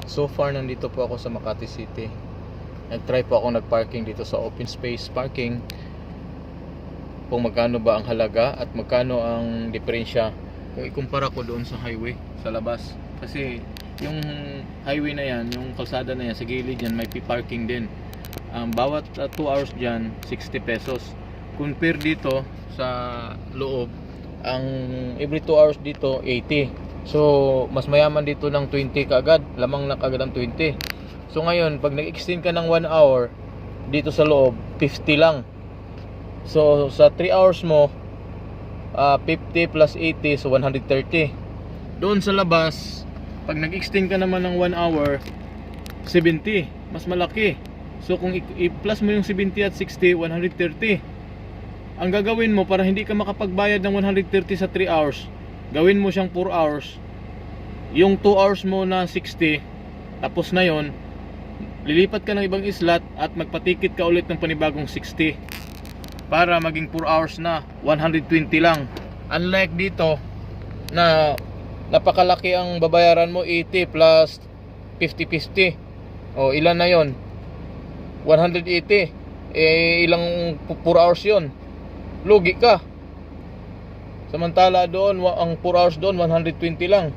So far nandito po ako sa Makati City. Nag-try po ako nag-parking dito sa open space parking. Kung magkano ba ang halaga at magkano ang diferensya kung ikumpara ko doon sa highway sa labas. Kasi yung highway na yan, yung kalsada na yan, sa gilid yan may parking din. Bawat 2 hours dyan 60 pesos. Compare dito sa loob, ang every 2 hours dito 80. So mas mayaman dito ng 20 kaagad, lamang na kaagad ang 20. So ngayon pag nag-extend ka ng 1 hour dito sa loob, 50 lang. So sa 3 hours mo 50 plus 80, so 130. Doon sa labas, pag nag-extend ka naman ng 1 hour, 70, mas malaki. So kung i-plus mo yung 70 at 60, 130. Ang gagawin mo para hindi ka makapagbayad ng 130 sa 3 hours, gawin mo siyang 4 hours. Yung 2 hours mo na 60, tapos na yon, lilipat ka ng ibang slot at magpatikit ka ulit ng panibagong 60 para maging 4 hours na 120 lang. Unlike dito na napakalaki ang babayaran mo, 80 plus 50-50. O ilan na yon? 180. Ilang 4 hours yon? Lugi ka. Samantala doon, ang 4 hours doon 120 lang.